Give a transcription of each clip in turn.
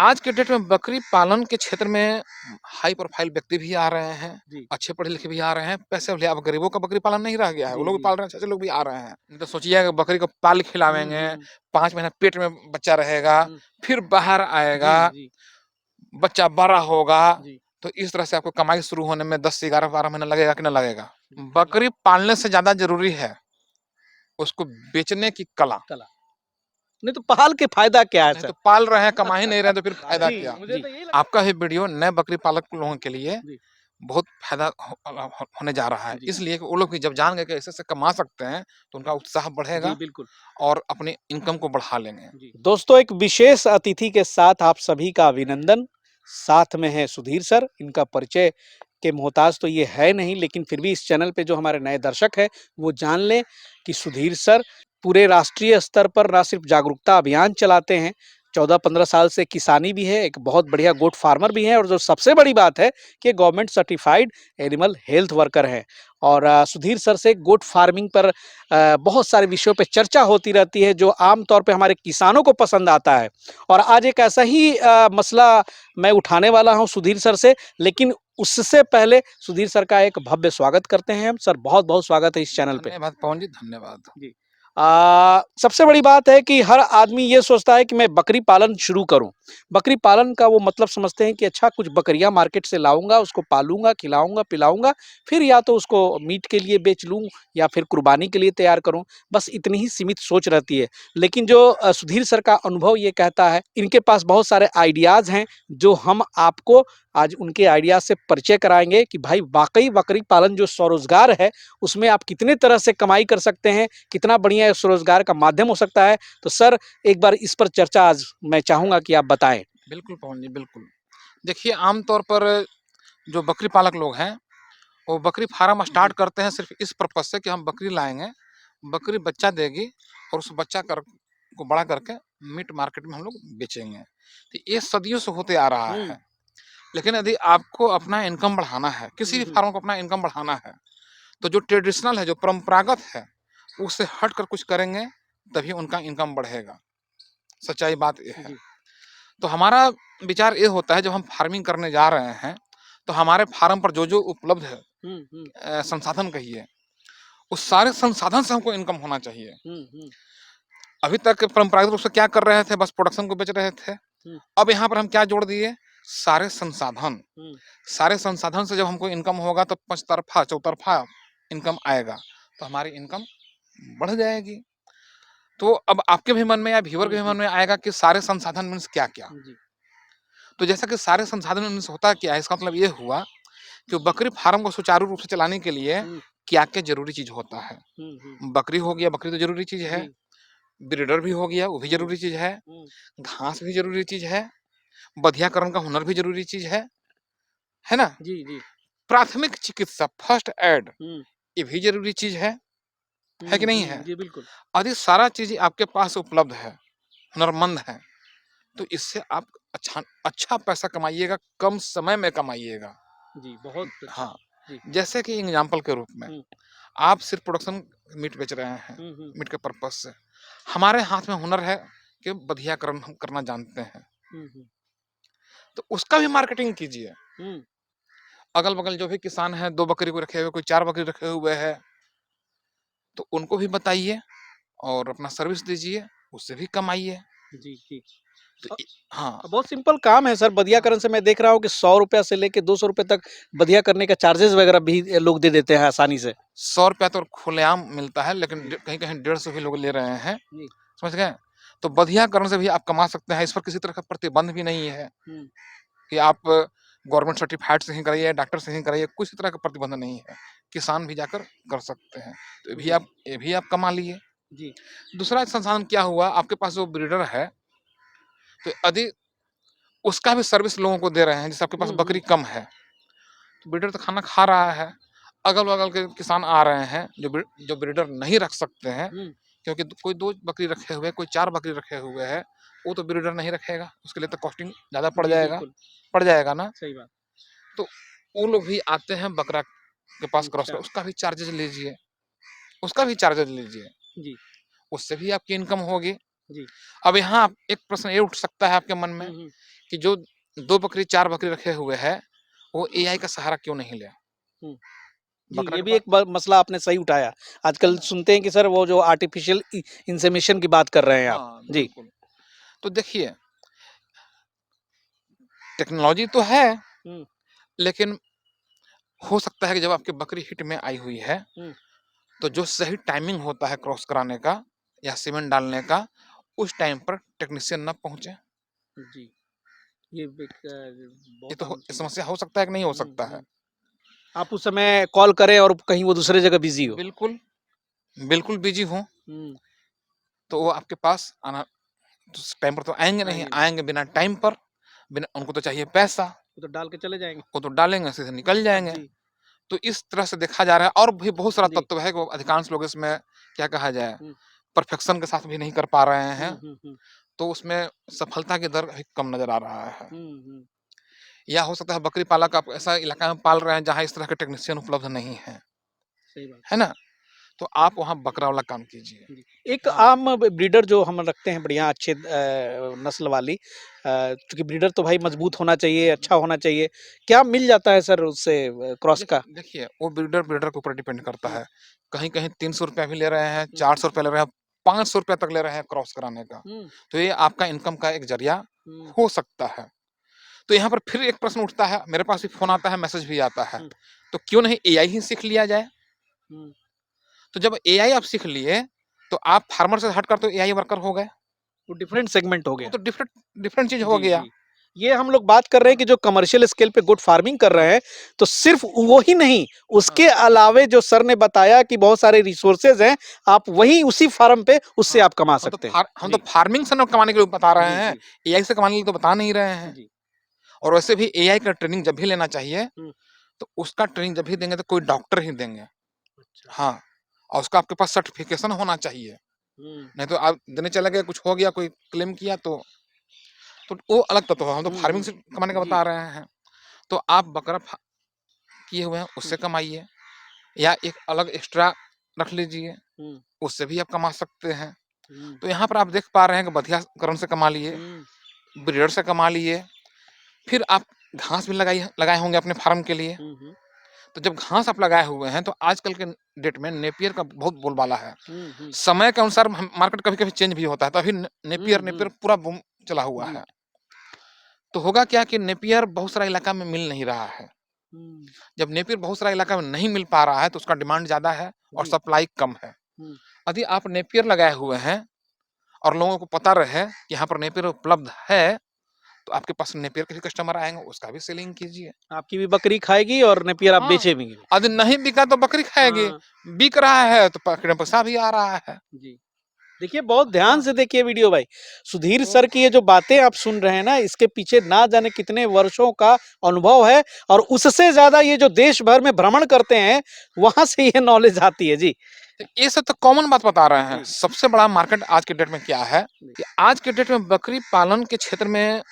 आज के डेट में बकरी पालन के क्षेत्र में हाई प्रोफाइल व्यक्ति भी आ रहे हैं, जी, अच्छे पढ़े-लिखे भी आ रहे हैं, पैसे वाले। अब गरीबों का बकरी पालन नहीं रह गया है, वो जी, लोग भी जी। पाल रहे हैं, अच्छे-अच्छे लोग भी आ रहे हैं। नहीं तो सोचिए कि बकरी को पाल हुँ, खिलावेंगे, हुँ, 5 महीना पेट में बच्चा रहेगा, हुँ। फिर बाहर जी, आएगा, जी, बच्चा बड़ा होगा, जी। तो इस तरह से आपको कमाई शुरू होने में 10 से 11, 12 महीना लगेगा कि नहीं लगेगा? जी, बकरी पालने से ज़्यादा ज़रूरी है, उसको बेचने की कला। कला। नहीं तो पाल के फ़ायदा क्या है नहीं सर? तो पाल रहे हैं, कमा ही नहीं रहे हैं, तो फिर फ़ायदा जी, क्या? जी, आपका ये वीडियो नए बकरी पालक लोगों के लिए जी, बहुत फ़ायदा होने जा रहा है। जी, इसलिए कि वो लोग भी जब जान गए कि ऐसे-ऐसे कमा सकते हैं, तो उनका उत्साह जी, बढ़ेगा बिल्कुल। और अपनी इनकम को बढ़ा लेंगे। जी। दोस्तों एक विशेष अतिथि के साथ आप सभी का अभिनंदन। साथ में है सुधीर सर, इनका परिचय के मोहताज तो ये है नहीं, लेकिन फिर भी इस चैनल पे जो हमारे नए दर्शक हैं, वो जान लें कि सुधीर सर पूरे राष्ट्रीय स्तर पर ना सिर्फ जागरूकता अभियान चलाते हैं, 14-15 साल से किसानी भी है, एक बहुत बढ़िया गोट फार्मर भी हैं और जो सबसे बड़ी बात है कि government certified animal health worker हैं। और सुधीर सर से गोट फार्मिंग पर बहुत सारे विषयों पे चर्चा होती रहती है जो आम तौर पे हमारे किसानों को पसंद आता है। और आज एक ऐसा ही मसला मैं उठाने वाला हूँ सुधीर सर से, लेकिन उससे पहले सुधीर सर का एक भव्य स्वागत करते हैं हम। सर बहुत-बहुत स्वागत है इस चैनल पे। धन्यवाद पवन जी, धन्यवाद। जी। सबसे बड़ी बात है कि हर आदमी ये सोचता है कि मैं बकरी पालन शुरू करूँ। बकरी पालन का वो मतलब समझते हैं कि अच्छा कुछ बकरियाँ मार्केट से लाऊँगा, उसको पालूँगा, खिलाऊँगा, पिलाऊँगा, फिर या तो उसको मीट के लिए बेच लूँ या फिर कुर्बानी के लिए तैयार करूँ। बस इतनी ही सीमित सोच रहती है। लेकिन जो सुधीर सर का अनुभव ये कहता है, इनके पास बहुत सारे आइडियाज़ हैं, जो हम आपको आज उनके आइडियाज़ से परिचय कराएँगे कि भाई वाक़ई बकरी पालन जो स्वरोज़गार है, उसमें आप कितने तरह से कमाई कर सकते हैं, कितना बढ़िया स्वरोजगार का माध्यम हो सकता है। तो सर एक बार इस पर चर्चा आज मैं चाहूँगा कि आप बताएँ। बिल्कुल पवन जी, बिल्कुल। देखिए, आम तौर पर जो बकरी पालक लोग हैं, वो बकरी फार्म स्टार्ट जी, करते हैं सिर्फ़ इस पर्पज़ से कि हम बकरी लाएँगे, बकरी बच्चा देगी और उस बच्चा को बड़ा करके मीट मार्केट में हम लोग बेचेंगे। तो ये सदियों से होते आ रहा हुँ, है। लेकिन यदि आपको अपना इनकम बढ़ाना है, किसी हुँ, भी हुँ। फार्म को अपना इनकम बढ़ाना है, तो जो ट्रेडिशनल है, जो परंपरागत है, उससे हट कर कुछ करेंगे, तभी उनका इनकम बढ़ेगा। सच्चाई बात ये है। जी। तो हमारा विचार ये होता है जब हम फार्मिंग करने जा रहे हैं, तो हमारे फार्म पर जो-जो उपलब्ध है, हुँ, हुँ, संसाधन कहिए, उस सारे संसाधन से हमको इनकम होना चाहिए। हुँ, हुँ, अभी तक परंपरागत रूप से क्या कर रहे थे, बस प्रोडक्शन को बेच रहे थे। हुँ, अब यहाँ पर हम क्या जोड़ दिए? सारे संसाधन। हुँ। सारे संसाधन से जब हमको इनकम होगा तो पंचतरफा, चौतरफा इनकम आएगा, तो हमारी इनकम बढ़ जाएगी। तो अब आपके भी मन में या व्यूअर के जी, भी मन जी, में आएगा कि सारे संसाधन मीन्स क्या-क्या? जी। तो जैसा कि सारे संसाधन मीन्स होता क्या है, इसका मतलब ये हुआ कि बकरी फार्म को सुचारू रूप से चलाने के लिए हुँ, क्या-क्या ज़रूरी चीज़ होता है। हुँ, हुँ। बकरी हो गया, बकरी तो ज़रूरी चीज़ है। जी। ब्रीडर भी हो गया, वो भी हुँ, ज़रूरी चीज़ है। हुँ, घास भी ज़रूरी चीज़ है। बधियाकरण का हुनर भी ज़रूरी चीज़ है ना? जी, जी। प्राथमिक चिकित्सा, फर्स्ट एड, हुँ, ये भी ज़रूरी चीज़ है कि हुँ, नहीं है? हुँ। जी, बिल्कुल। यदि सारा चीज़ आपके पास उपलब्ध है, हुनरमंद हैं, तो इससे आप अच्छा अच्छा पैसा कमाइएगा, कम समय में कमाइएगा। जी, बहुत अच्छा। हाँ, जी। जैसे कि एग्ज़ाम्पल के रूप में, हुँ, आप सिर्फ़ प्रोडक्शन मीट बेच रहे हैं, हुँ, हुँ, मीट के पर्पज़ से। हमारे हाथ में हुनर है कि बधियाकरण हम करना जानते हैं, हुँ, हुँ, तो उसका भी मार्केटिंग कीजिए। हुँ। अगल-बगल जो भी किसान हैं, 2 बकरी को रखे हुए, कोई 4 बकरी रखे हुए हैं, तो उनको भी बताइए और अपना सर्विस दीजिए, उससे भी कमाइए। जी, जी। तो अ, इ हाँ, बहुत सिंपल काम है सर, बधियाकरण से मैं देख रहा हूँ कि ₹100 से लेके ₹200 तक बधिया करने का चार्जेज़ वगैरह भी लोग दे देते हैं आसानी से। ₹100 तो खुलेआम मिलता है, लेकिन जी, कहीं-कहीं 150 भी लोग ले रहे हैं, जी। समझ गए? तो बधियाकरण से भी आप कमा सकते हैं, इस पर किसी तरह का प्रतिबंध भी नहीं है हुँ, कि आप गवर्नमेंट सर्टिफ़ाइड से ही कराइए, डॉक्टर से ही कराइए, किसी तरह का प्रतिबंध नहीं है। किसान भी जाकर कर सकते हैं, तो जी, ये भी आप कमा लिए। जी। दूसरा संसाधन क्या हुआ, आपके पास जो ब्रीडर है, तो यदि उसका भी सर्विस लोगों को दे रहे हैं, जैसे आपके पास हुँ, बकरी हुँ, कम है, तो ब्रीडर तो खाना खा रहा है, अगल-बगल के किसान आ रहे हैं, जो ब्रीडर नहीं रख सकते हैं, हुँ। क्योंकि कोई 2 बकरी रखे हुए हैं, कोई 4 बकरी रखे हुए हैं, वो तो ब्रीडर नहीं रखेगा, उसके लिए तो कॉस्टिंग ज़्यादा जी, बिल्कुल, पड़ जाएगा ना। सही बात। तो वो लोग भी आते हैं बकरा के पास क्रॉस कर, अच्छा, उसका भी चार्जेज़ लीजिए, उसका भी चार्जेज़ लीजिए, जी। उससे भी आपकी इनकम होगी। जी। अब यहाँ एक प्रश्न ये उठ सकता है आपके मन में हुँ, हुँ। कि जो 2 बकरी 4 बकरी रखे हुए हैं, वो एआई का सहारा क्यों नहीं ले? हुँ। जी, बकरा ये के भी पास एक ब मसला आपने सही उठाया। है आजकल ना? सुनते हैं कि सर वो जो आर्टिफ़िशियल इंसेमिनेशन की बात कर रहे हैं आप। हाँ, जी। बिल्कुल। तो देखिए, टेक्नोलॉजी तो है, हुँ, लेकिन हो सकता है कि जब आपकी बकरी हिट में आई हुई है, हुँ। तो जो सही टाइमिंग होता है क्रॉस कराने का या सीमेंट डालने का, उस टाइम पर टेक्नीशियन ना पहुँचे। जी, ये एक ये बहुत तो आम चीज़ है। समस्या हो सकता है कि नहीं हो हुँ, सकता है? हुँ। आप उस समय कॉल करें और कहीं वो दूसरे जगह बिज़ी हो। बिल्कुल, बिल्कुल बिज़ी हों, हुँ, तो वो आपके पास आना तो टाइम पर तो आएँगे नहीं, आएँगे नहीं, आएँगे बिना टाइम पर, बिना उनको तो चाहिए पैसा, वो तो डाल के चले जाएँगे। वो तो डालेंगे सीधे निकल जाएँगे। जी, तो इस तरह से देखा जा रहा है और भी बहुत सारा जी। तत्व है कि अधिकांश लोग इसमें क्या कहा जाए, हुँ, परफेक्शन के साथ भी नहीं कर पा रहे हैं, हुँ, हुँ, हुँ। तो उसमें सफलता की दर भी कम नज़र आ रहा है। हुँ, हुँ। या हो सकता है बकरी पालक आप ऐसा इलाका में पाल रहे हैं जहाँ इस तरह के टेक्नीशियन उपलब्ध नहीं है, सही बात। है ना? तो आप वहाँ बकरा वाला काम कीजिए। जी। एक हाँ, आम ब्रीडर जो हम रखते हैं बढ़िया अच्छे नस्ल वाली चूँकि ब्रीडर तो भाई मज़बूत होना चाहिए, अच्छा होना चाहिए। क्या मिल जाता है सर उससे क्रॉस का? देखिए वो ब्रीडर ब्रीडर के ऊपर डिपेंड करता हुँ, है। कहीं-कहीं ₹300 भी ले रहे हैं, हुँ, ₹400 ले रहे हैं, ₹500 तक ले रहे हैं क्रॉस कराने का। हुँ, तो ये आपका इनकम का एक ज़रिया हुँ, हो सकता है। तो यहाँ पर फिर एक प्रश्न उठता है, मेरे पास भी फ़ोन हुँ, आता है, मैसेज भी आता है, हुँ, तो क्यों नहीं एआई ही सीख लिया जाए? हुँ। तो जब एआई आप सीख लिए, तो आप फार्मर से हटकर तो एआई वर्कर हो गए। वो डिफरेंट सेगमेंट हो वो गया। तो डिफरेंट डिफरेंट चीज़ हो जी, गया। जी। ये हम लोग बात कर रहे हैं हाँ, कि जो कमर्शियल स्केल पे गुड फार्मिंग कर हाँ, रहे हैं, तो सिर्फ़ वो ही नहीं, हाँ, उसके अलावे जो सर ने बताया कि बहुत सारे रिसोर्सेज़ हैं, आप वही उसी फार्म पे उससे हाँ। आप कमा सकते हैं। हम तो जी, फार्मिंग से ना कमाने के लिए बता रहे जी, हैं, जी, एआई से कमाने के लिए तो बता नहीं रहे हैं। जी। और वैसे भी एआई का ट्रेनिंग जब भी लेना चाहिए, हुँ, तो उसका ट्रेनिंग जब भी देंगे तो कोई डॉक्टर ही देंगे। अच्छा। हाँ, और उसका आपके पास सर्टिफ़िकेशन होना चाहिए। हुँ, नहीं तो आप देने चले गए, कुछ हो गया, कोई क्लेम किया तो वो अलग तत्व है। हम तो हुँ, फार्मिंग हुँ। से कमाने का जी। बता रहे हैं। तो आप बकरा किए हुए हैं, हुँ, उससे कमाइए या एक अलग एक्स्ट्रा रख लीजिए, हुँ, उससे भी आप कमा सकते हैं। हुँ, तो यहाँ पर आप देख पा रहे हैं कि बधियाकरण से कमा लिए, हुँ, ब्रीडर से कमा लिए, फिर आप घास भी लगाए होंगे अपने फार्म के लिए। हुँ, हुँ, तो जब घास आप लगाए हुए हैं, तो आजकल के डेट में नेपियर का बहुत बोलबाला है। हुँ, हुँ, समय के अनुसार मार्केट कभी-कभी चेंज भी होता है, तो अभी हुँ, नेपियर नेपियर हुँ। पूरा बूम चला हुआ जी। है। तो होगा क्या कि नेपियर बहुत सारा इलाका में मिल नहीं रहा है। हुँ, जब नेपियर बहुत सारा इलाका में नहीं मिल पा रहा है, तो उसका डिमांड ज़्यादा है और जी। सप्लाई कम है। हुँ, यदि आप नेपियर लगाए हुए हैं और लोगों को पता रहे कि यहाँ पर नेपियर उपलब्ध है, तो आपके पास नेपियर के भी कस्टमर आएँगे, उसका भी सेलिंग कीजिए। आपकी भी बकरी खाएगी और नेपियर आप हाँ, बेचेंगे भी। यदि नहीं बिका तो बकरी खाएगी, हाँ, बिक रहा है तो पॉकेट में पैसा भी आ रहा है। जी। देखिए, बहुत ध्यान हाँ, से देखिए वीडियो भाई। सुधीर तो सर की ये जो बातें आप सुन रहे हैं ना, इसके पीछे ना जाने कितने वर्षों का अनुभव है और उससे ज़्यादा ये जो देश भर में भ्रमण करते हैं, वहाँ से ये नॉलेज आती है। जी, तो ये सब तो कॉमन बात बता रहे हैं। जी, सबसे बड़ा मार्केट आज के डेट में क्या है जी, कि आज के डेट में बकरी पालन के क्षेत्र में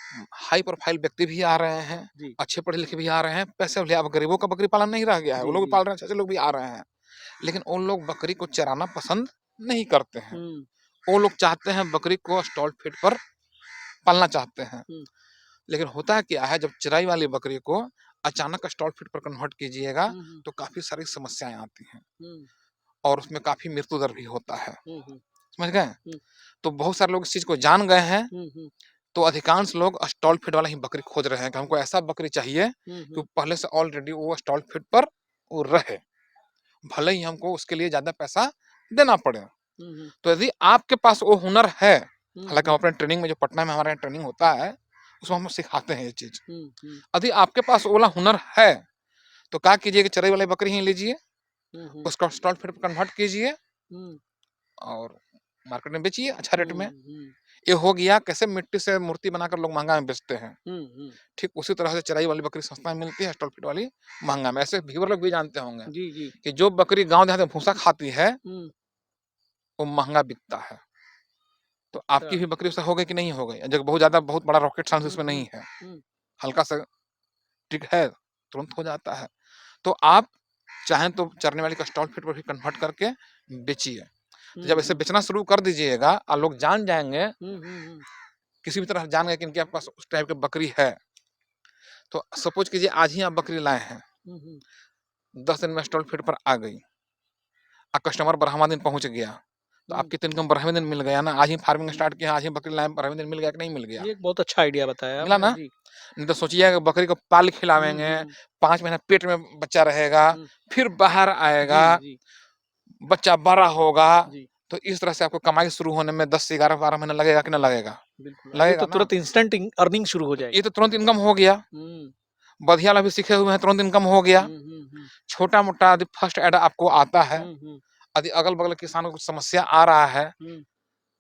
हाई प्रोफाइल व्यक्ति भी आ रहे हैं, जी, अच्छे पढ़े-लिखे भी आ रहे हैं, पैसे वाले। अब गरीबों का बकरी पालन नहीं रह गया है, वो जी, लोग भी जी। पाल रहे हैं, अच्छे-अच्छे लोग भी आ रहे हैं। लेकिन उन लोग बकरी को चराना पसंद नहीं करते हैं। हुँ, वो लोग चाहते हैं बकरी को स्टॉल फीड पर पालना चाहते हैं। हुँ, लेकिन होता क्या है, जब चराई वाली बकरी को अचानक स्टॉल फीड पर कन्वर्ट कीजिएगा, हुँ, हुँ, तो काफ़ी सारी समस्याएँ आती हैं हुँ, और उसमें काफ़ी मृत्यु दर भी होता है। हुँ, हुँ, समझ गए? हुँ, तो बहुत सारे लोग इस चीज़ को जान गए हैं, हुँ, हुँ, तो अधिकांश लोग स्टॉल फीड वाला ही बकरी खोज रहे हैं कि हमको ऐसा बकरी चाहिए हुँ, कि हुँ, पहले से ऑलरेडी वो स्टॉल फीड पर वो रहे, भले ही हमको उसके लिए ज़्यादा पैसा देना पड़े। हुँ, हुँ, तो यदि आपके पास वो हुनर है, हुँ, हालाँकि हुँ, हम अपने ट्रेनिंग में जो पटना में हमारे यहाँ ट्रेनिंग होता है, उसमें हम सिखाते हैं ये चीज़। हुँ, हुँ, यदि आपके पास वो वाला हुनर है, तो क्या कीजिए कि चराई वाली बकरी ही लीजिए, हुँ, हुँ, उसको स्टॉल फीड पर कन्वर्ट कीजिए हुँ, और मार्केट में बेचिए अच्छा रेट में। हुँ, हुँ, ये हो गया कैसे मिट्टी से मूर्ति बनाकर लोग महँगा में बेचते हैं। हुँ, हुँ। ठीक उसी तरह से चराई वाली बकरी सस्ता में मिलती है, स्टॉल फीड वाली महँगा में। ऐसे व्यूअर लोग भी जानते होंगे जी, जी। कि जो बकरी गाँव देहात में भूसा खाती है, हुँ, वो महँगा बिकता है। तो अच्छा। आपकी भी बकरी उससे हो गई कि नहीं हो गई? जब बहुत ज़्यादा बहुत बड़ा रॉकेट साइंस हुँ, इसमें हुँ, नहीं है। हुँ, हल्का सा ट्रिक है, तुरंत हो जाता है। तो आप चाहें तो चरने वाली को स्टॉल फीड पर भी कन्वर्ट करके बेचिए। तो जब ऐसे बेचना शुरू कर दीजिएगा और लोग जान जाएँगे, हुँ। किसी भी तरह जान गए कि इनके पास उस टाइप की बकरी है, तो सपोज़ कीजिए आज ही आप बकरी लाए हैं, हुँ, हुँ। 10 दिन में स्टॉल फीड पर आ गई, कस्टमर 12वाँ दिन पहुँच गया, तो हुँ। आपकी तो इनकम 12वें दिन मिल गया ना, आज ही फार्मिंग स्टार्ट किया, आज ही बकरी लाए, 12वें दिन मिल गया कि नहीं मिल गया? ये एक बहुत अच्छा आइडिया बताया मिला आपने। ना? जी। नहीं तो सोचिए बकरी को पाल हुँ, खिलावेंगे, हुँ। 5 महीना पेट में बच्चा रहेगा, हुँ। फिर बाहर जी, आएगा, जी, बच्चा बड़ा होगा, जी। तो इस तरह से आपको कमाई शुरू होने में 10 से 11, 12 महीना लगेगा कि ना लगेगा? बिल्कुल, और ये तो लगेगा ना? तुरंत इंस्टेंट अर्निंग शुरू हो तो जाएगी। ये तो तुरंत इनकम हो गया, हुँ। बढ़िया वाला भी सीखे हुए हैं, तुरंत इनकम हो गया। हुँ। छोटा-मोटा यदि फर्स्ट ऐड आपको आता है, हुँ। यदि अगल-बगल किसानों को कुछ समस्या आ रहा है, हुँ।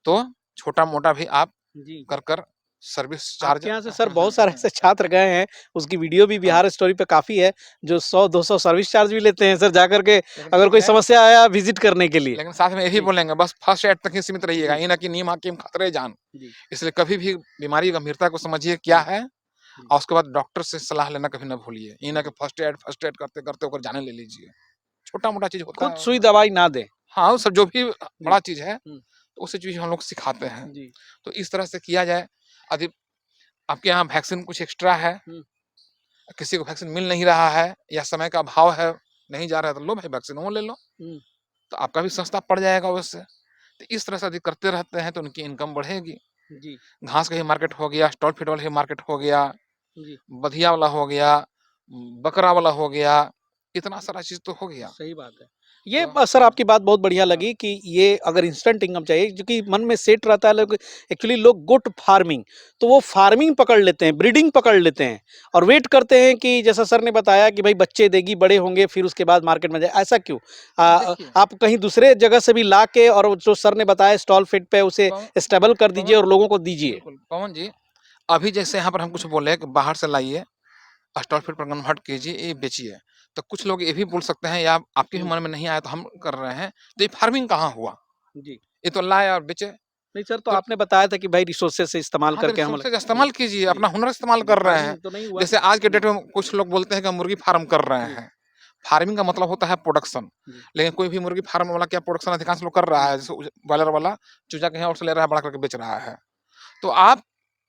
तो छोटा-मोटा भी आप जी। कर सर्विस चार्ज आपके यहाँ से सर बहुत सारे ऐसे छात्र गए हैं, उसकी वीडियो भी हाँ, बिहार स्टोरी पे काफ़ी है, जो 100-200 सर्विस चार्ज भी लेते हैं सर जाकर के, लेकिन अगर ठीक कोई है, समस्या आया विज़िट करने के लिए। लेकिन साथ में ये भी जी, बोलेंगे बस फर्स्ट एड तक ही सीमित रहिएगा, जी, ये ना कि नीम हकीम खतरे जान। जी, इसलिए कभी भी बीमारी की गंभीरता को समझिए क्या जी, है जी, और उसके बाद डॉक्टर से सलाह लेना कभी ना भूलिए। ये ना कि जी। फर्स्ट एड करते-करते ओकर जाने ले लीजिए। छोटा-मोटा चीज़ होता खुद है सुई दवाई ना दें। हाँ, वो सब जो भी जी। बड़ा चीज़ है, हुँ। तो उसी चीज़ हम लोग सिखाते हैं। जी। तो इस तरह से किया जाए। यदि आपके यहाँ वैक्सीन कुछ एक्स्ट्रा है, हुँ। किसी को वैक्सीन मिल नहीं रहा है या समय का अभाव है, नहीं जा रहा है, तो लो भाई वैक्सीन वो ले लो, हुँ। तो आपका भी सस्ता पड़ जाएगा उससे। तो इस तरह से यदि करते रहते हैं तो उनकी इनकम बढ़ेगी। जी, घास का ही मार्केट हो गया, स्टॉल फीड वाला ही मार्केट हो गया, जी। बधिया वाला हो गया, बकरा वाला हो गया, इतना सारा चीज़ तो हो गया। सही बात है। ये तो सर हाँ, आपकी बात बहुत बढ़िया हाँ, लगी कि ये अगर इंस्टेंट इनकम चाहिए क्योंकि मन में सेट रहता है लोग एक्चुअली लोग गुड फार्मिंग तो वो फार्मिंग पकड़ लेते हैं, ब्रीडिंग पकड़ लेते हैं और वेट करते हैं कि जैसा सर ने बताया कि भाई बच्चे देगी, बड़े होंगे फिर उसके बाद मार्केट में जाए, ऐसा क्यों? देखिए आप कहीं दूसरे जगह से भी ला के और जो सर ने बताया स्टॉल फीड पे उसे पवन स्टेबल कर दीजिए पवन और लोगों को दीजिए। बिल्कुल, पवन जी, अभी जैसे यहाँ पर हम कुछ बोले कि बाहर से लाइए, स्टॉल फीड पर कन्वर्ट कीजिए, ये बेचिए। तो कुछ लोग ये भी बोल सकते हैं या आपके भी हुँ, मन में नहीं आया तो हम कर रहे हैं, तो ये फार्मिंग कहाँ हुआ? जी। ये तो लाए और बेचे। नहीं सर तो तो आपने बताया था कि भाई रिसोर्सेज़ से इस्तेमाल हाँ, तो करके हम रिसोर्सेज़ जी, इस्तेमाल कीजिए, जी। अपना हुनर इस्तेमाल जी, कर रहे हैं। फार्मिंग तो नहीं हुआ। जैसे आज के जी, डेट में कुछ लोग बोलते हैं कि हम मुर्गी फार्म कर रहे जी, हैं। फार्मिंग का मतलब होता है प्रोडक्शन, जी, लेकिन कोई भी मुर्गी फार्म वाला क्या प्रोडक्शन अधिकांश लोग कर रहा जी, है, जैसे बॉयलर वाला चूजा कहीं और से ले रहा है, बड़ा करके बेच रहा है। तो आप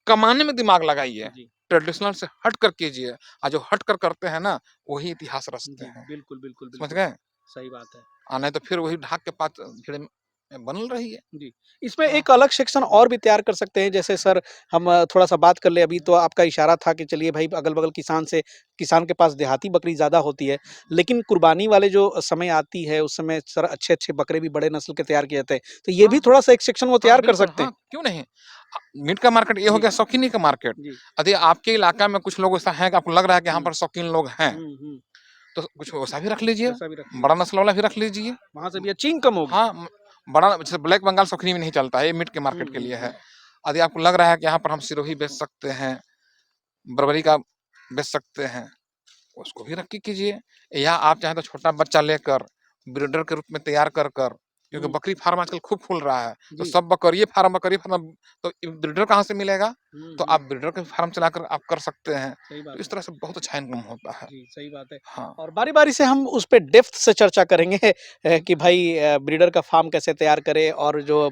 कमाने में दिमाग लगाइए, जी। ट्रेडिशनल से हट कर कीजिए और जो हट कर करते हैं ना, वही इतिहास रचते जी, हैं। बिल्कुल, बिल्कुल, समझ बिल्कुल। गए? सही बात है। नहीं तो फिर वही ढाक के पात भीड़ में बनल रही है। जी, इसमें हाँ, एक अलग सेक्शन हाँ, और भी तैयार कर सकते हैं, जैसे सर हम थोड़ा-सा बात कर लें अभी तो आपका इशारा था कि चलिए भाई अगल-बगल किसान के पास देहाती बकरी ज़्यादा होती है, लेकिन कुर्बानी वाले जो समय आती है, उस समय सर अच्छे-अच्छे बकरे भी बड़े नस्ल के तैयार किए जाते हैं, तो ये भी हाँ, थोड़ा-सा एक सेक्शन वो हाँ, तैयार कर बिल्कुल, सकते हैं। हाँ, क्यों नहीं? मीट का मार्केट ये हो जी, गया शौकीनी का मार्केट। जी। यदि आपके इलाका में कुछ लोग ऐसा है कि आपको लग रहा है कि यहाँ हुँ, पर शौकीन लोग हैं, हुँ। तो कुछ वैसा भी रख लीजिए, वैसा भी रखिए। बड़ा नस्ल वाला भी रख लीजिए। वहाँ से भी अच्छी इनकम होगी। हाँ, बड़ा जैसे ब्लैक बंगाल शौकीनी में नहीं चलता है, ये मीट के मार्केट के लिए है। यदि आपको लग रहा है कि यहाँ पर हम सिरोही बेच सकते हैं, बर्बरी का बेच सकते हैं, उसको भी रख के कीजिए। या आप चाहें तो छोटा बच्चा लेकर ब्रीडर के रूप में तैयार कर कर, क्योंकि हुँ, बकरी फार्म आजकल खूब खुल रहा है, तो जी। सब बकरिए फार्म, तो ब्रीडर कहाँ से मिलेगा? तो आप ब्रीडर का फार्म चलाकर आप कर सकते हैं। सही तो बात इस है। तरह से बहुत अच्छा इनकम होता है। जी, सही बात है। हाँ, और बारी-बारी से हम उस पे डेप्थ से चर्चा करेंगे कि भाई ब्रीडर का फार्म कैसे तैयार करें और जो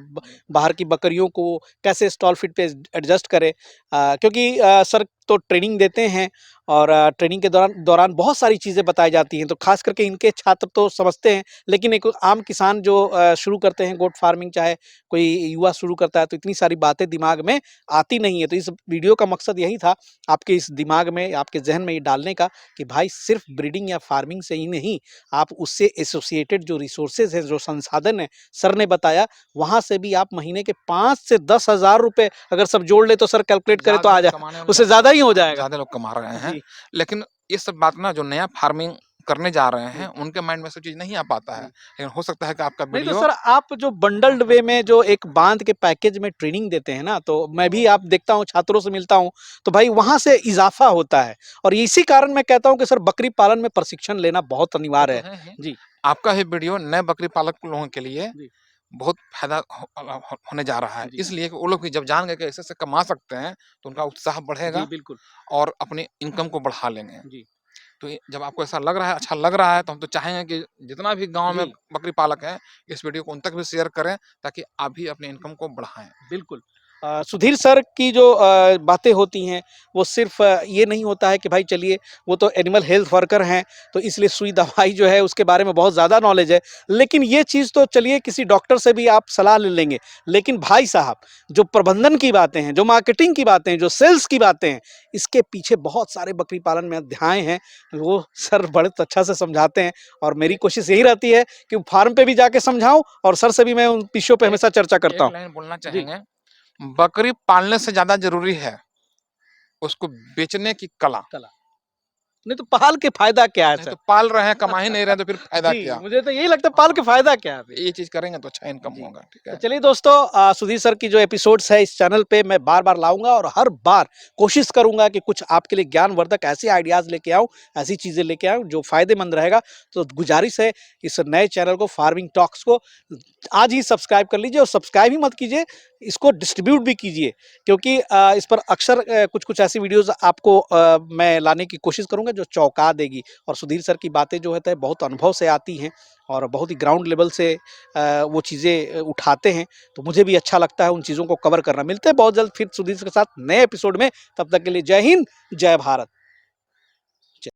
बाहर की बकरियों को कैसे स्टॉल फीड पे एडजस्ट करें। क्योंकि सर तो ट्रेनिंग देते हैं और ट्रेनिंग के दौरान बहुत सारी चीज़ें बताई जाती हैं, तो खास करके इनके छात्र तो समझते हैं, लेकिन एक आम किसान जो शुरू करते हैं गोट फार्मिंग चाहे कोई युवा शुरू करता है, तो इतनी सारी बातें दिमाग में आती नहीं है। तो इस वीडियो का मकसद यही था आपके इस दिमाग में, आपके ज़हन में ये डालने का कि भाई सिर्फ ब्रीडिंग या फार्मिंग से ही नहीं, आप उससे एसोसिएटेड जो रिसोर्सेज़ हैं, जो संसाधन हैं, सर ने बताया, वहाँ से भी आप महीने के 5 से 10 हज़ार रुपए अगर सब जोड़ लें तो सर कैलकुलेट करें तो ज़्यादा आ नहीं जा कमाने वाले उससे लोग ज़्यादा ही हो जाएगा। ज़्यादा लोग कमा रहे हैं। जी, लेकिन ये सब बात ना जो नया फार्मिंग करने जा रहे हैं, जी, उनके माइंड में सब चीज़ नहीं आ पाता है। जी। लेकिन हो सकता है कि आपका नहीं तो वीडियो सर आप जो बंडल्ड वे में जो एक बाँध के पैकेज में ट्रेनिंग देते हैं ना, तो मैं भी आप देखता हूँ छात्रों से मिलता हूँ, तो भाई वहाँ से इज़ाफ़ा होता है और इसी कारण मैं कहता हूँ कि सर बकरी पालन में प्रशिक्षण लेना बहुत वो अनिवार्य तो है। है ही। जी, आपका ये वीडियो नए बकरी पालक लोगों के लिए जी, बहुत फ़ायदा होने जा रहा है। जी, इसलिए कि वो लोग भी जब जान गए कि ऐसे-ऐसे कमा सकते हैं, तो उनका उत्साह जी, बढ़ेगा बिल्कुल। और अपनी इनकम को बढ़ा लेंगे। जी। तो जब आपको ऐसा लग रहा है, अच्छा लग रहा है, तो हम तो चाहेंगे कि जितना भी गाँव में जी। बकरी पालक हैं, इस वीडियो को उन तक भी शेयर करें, ताकि आप भी अपने इनकम को बढ़ाएँ। बिल्कुल। सुधीर सर की जो बातें होती हैं, वो सिर्फ़ ये नहीं होता है कि भाई चलिए, वो तो एनिमल हेल्थ वर्कर हैं, तो इसलिए सुई दवाई जो है उसके बारे में बहुत ज़्यादा नॉलेज है। लेकिन ये चीज़ तो चलिए किसी डॉक्टर से भी आप सलाह ले लेंगे। लेकिन भाई साहब, जो प्रबंधन की बातें हैं, जो मार्केटिंग की बातें हैं, जो सेल्स की बातें हैं, इसके पीछे बहुत सारे बकरी पालन में अध्याय हैं। वो सर बड़े अच्छा से समझाते हैं और मेरी कोशिश यही रहती है कि फार्म पे भी जाके समझाऊँ और सर से भी मैं उन विषयों पे एक हमेशा चर्चा करता एक हूँ। लाइन बोलना जी। चाहेंगे, बकरी पालने से ज़्यादा ज़रूरी है, उसको बेचने की कला। कला। नहीं तो पाल के फ़ायदा क्या है नहीं सर? तो पाल रहे हैं, कमा ही नहीं रहे हैं, तो फिर फ़ायदा जी, क्या? मुझे तो यही लगता है पाल के हाँ, फ़ायदा क्या है फिर? ये चीज़ करेंगे तो अच्छा इनकम जी। होगा, ठीक तो है? चलिए दोस्तों सुधीर सर की जो एपिसोड्स है इस चैनल पे मैं बार-बार लाऊँगा और हर बार कोशिश करूँगा कि कुछ आपके लिए ज्ञानवर्धक ऐसे आइडियाज़ लेके आऊँ, ऐसी चीज़ें लेके आऊँ जो फ़ायदेमंद रहेगा। तो गुज़ारिश है इस नए चैनल को फार्मिंग टॉक्स को आज ही सब्सक्राइब कर लीजिए और सब्सक्राइब ही मत कीजिए, इसको डिस्ट्रीब्यूट भी कीजिए क्योंकि इस पर अक्सर कुछ-कुछ ऐसी वीडियोज़ आपको मैं लाने की कोशिश करूँगा जो चौंका देगी और सुधीर सर की बातें जो है त बहुत अनुभव से आती हैं और बहुत ही ग्राउंड लेवल से वो चीज़ें उठाते हैं, तो मुझे भी अच्छा लगता है उन चीज़ों को कवर करना। मिलते हैं बहुत जल्द फिर सुधीर के साथ नए एपिसोड में, तब तक के लिए जय हिंद, जय भारत।